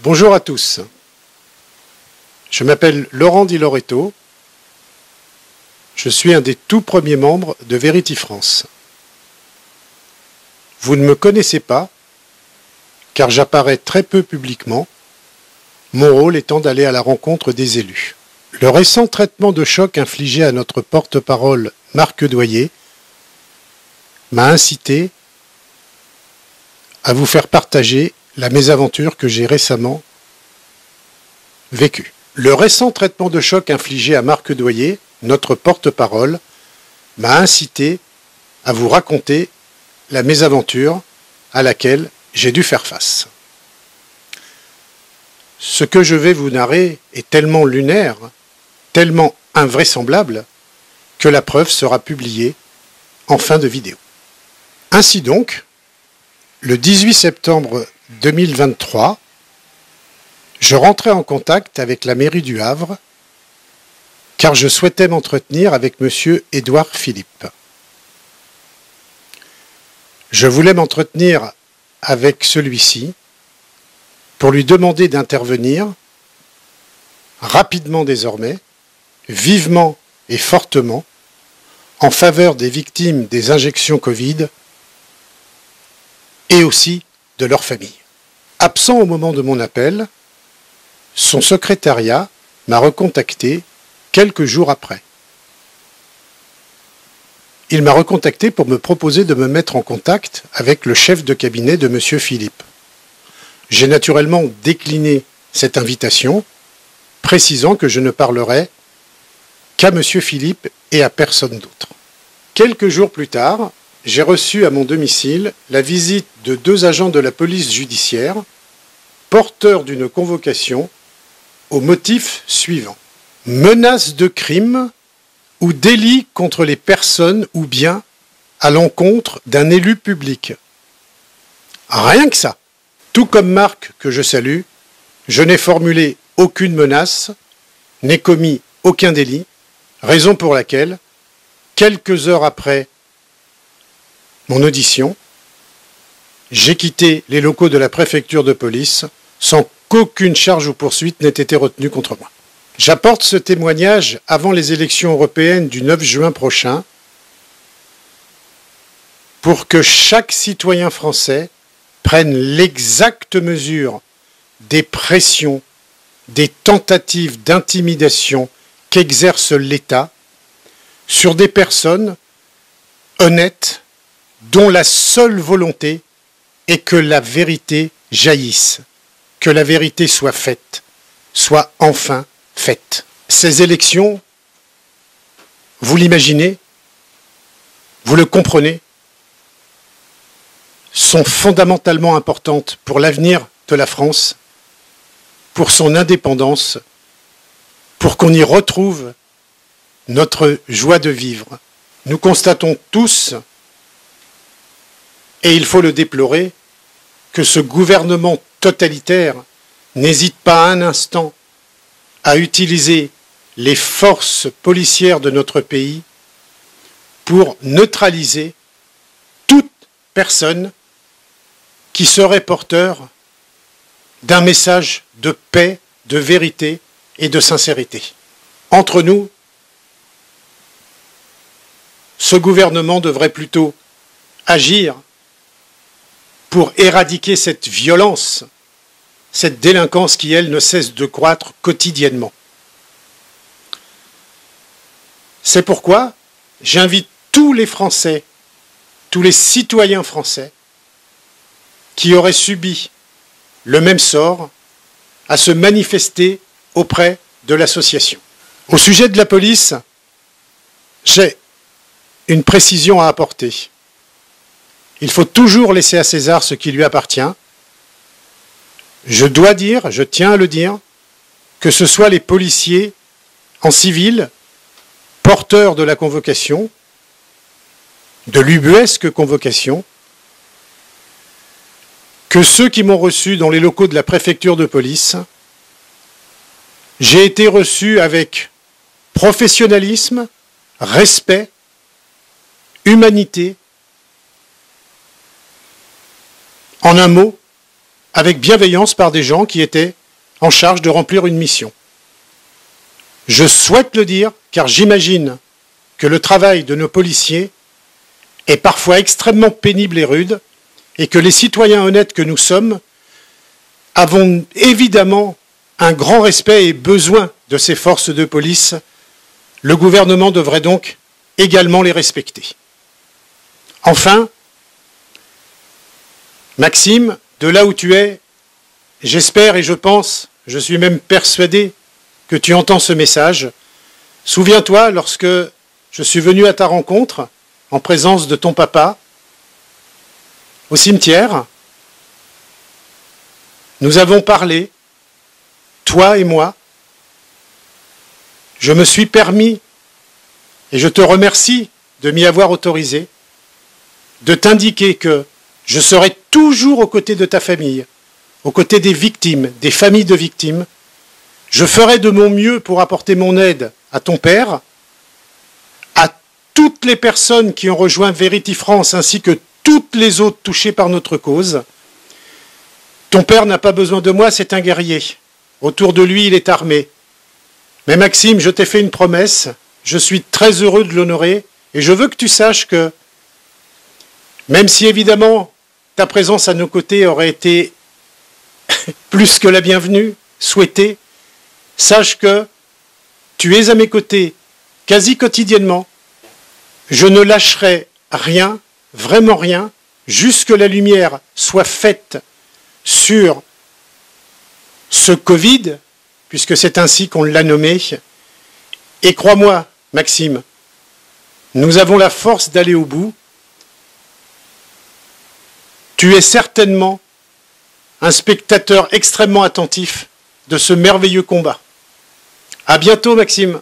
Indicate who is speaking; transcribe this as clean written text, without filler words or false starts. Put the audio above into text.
Speaker 1: Bonjour à tous. Je m'appelle Laurent Di Loreto. Je suis un des tout premiers membres de Verity France. Vous ne me connaissez pas, car j'apparais très peu publiquement, mon rôle étant d'aller à la rencontre des élus. Le récent traitement de choc infligé à notre porte-parole Marc Doyer m'a incité à vous faire partager la mésaventure que j'ai récemment vécue. Le récent traitement de choc infligé à Marc Doyer, notre porte-parole, m'a incité à vous raconter la mésaventure à laquelle j'ai dû faire face. Ce que je vais vous narrer est tellement lunaire, tellement invraisemblable, que la preuve sera publiée en fin de vidéo. Ainsi donc, le 18 septembre 2023, je rentrais en contact avec la mairie du Havre car je souhaitais m'entretenir avec M. Édouard Philippe. Je voulais m'entretenir avec celui-ci pour lui demander d'intervenir rapidement désormais, vivement et fortement, en faveur des victimes des injections Covid et aussi de leurs familles. Absent au moment de mon appel, son secrétariat m'a recontacté quelques jours après. Il m'a recontacté pour me proposer de me mettre en contact avec le chef de cabinet de M. Philippe. J'ai naturellement décliné cette invitation, précisant que je ne parlerai qu'à M. Philippe et à personne d'autre. Quelques jours plus tard, j'ai reçu à mon domicile la visite de 2 agents de la police judiciaire, porteurs d'une convocation au motif suivant: menace de crime ou délit contre les personnes ou biens à l'encontre d'un élu public. Rien que ça. Tout comme Marc, que je salue, je n'ai formulé aucune menace, n'ai commis aucun délit, raison pour laquelle, quelques heures après mon audition, j'ai quitté les locaux de la préfecture de police sans qu'aucune charge ou poursuite n'ait été retenue contre moi. J'apporte ce témoignage avant les élections européennes du 9 juin prochain pour que chaque citoyen français prenne l'exacte mesure des pressions, des tentatives d'intimidation qu'exerce l'État sur des personnes honnêtes dont la seule volonté est que la vérité jaillisse, que la vérité soit faite, soit enfin faite. Ces élections, vous l'imaginez, vous le comprenez, sont fondamentalement importantes pour l'avenir de la France, pour son indépendance, pour qu'on y retrouve notre joie de vivre. Nous constatons tous, et il faut le déplorer, que ce gouvernement totalitaire n'hésite pas un instant à utiliser les forces policières de notre pays pour neutraliser toute personne qui serait porteur d'un message de paix, de vérité et de sincérité. Entre nous, ce gouvernement devrait plutôt agir pour éradiquer cette violence, cette délinquance qui, elle, ne cesse de croître quotidiennement. C'est pourquoi j'invite tous les Français, tous les citoyens français qui auraient subi le même sort à se manifester auprès de l'association. Au sujet de la police, j'ai une précision à apporter. Il faut toujours laisser à César ce qui lui appartient. Je dois dire, je tiens à le dire, que ce soit les policiers en civil, porteurs de la convocation, de l'ubuesque convocation, que ceux qui m'ont reçu dans les locaux de la préfecture de police, j'ai été reçu avec professionnalisme, respect, humanité, en un mot, avec bienveillance par des gens qui étaient en charge de remplir une mission. Je souhaite le dire car j'imagine que le travail de nos policiers est parfois extrêmement pénible et rude et que les citoyens honnêtes que nous sommes avons évidemment un grand respect et besoin de ces forces de police. Le gouvernement devrait donc également les respecter. Enfin, Maxime, de là où tu es, j'espère et je pense, je suis même persuadé que tu entends ce message. Souviens-toi, lorsque je suis venu à ta rencontre, en présence de ton papa, au cimetière, nous avons parlé, toi et moi. Je me suis permis, et je te remercie de m'y avoir autorisé, de t'indiquer que je serai toujours aux côtés de ta famille, aux côtés des victimes, des familles de victimes. Je ferai de mon mieux pour apporter mon aide à ton père, à toutes les personnes qui ont rejoint Vérity France ainsi que toutes les autres touchées par notre cause. Ton père n'a pas besoin de moi, c'est un guerrier. Autour de lui, il est armé. Mais Maxime, je t'ai fait une promesse, je suis très heureux de l'honorer et je veux que tu saches que, même si évidemment ta présence à nos côtés aurait été plus que la bienvenue, souhaitée, sache que tu es à mes côtés quasi quotidiennement. Je ne lâcherai rien, vraiment rien, jusque la lumière soit faite sur ce Covid, puisque c'est ainsi qu'on l'a nommé. Et crois-moi, Maxime, nous avons la force d'aller au bout. Tu es certainement un spectateur extrêmement attentif de ce merveilleux combat. À bientôt, Maxime.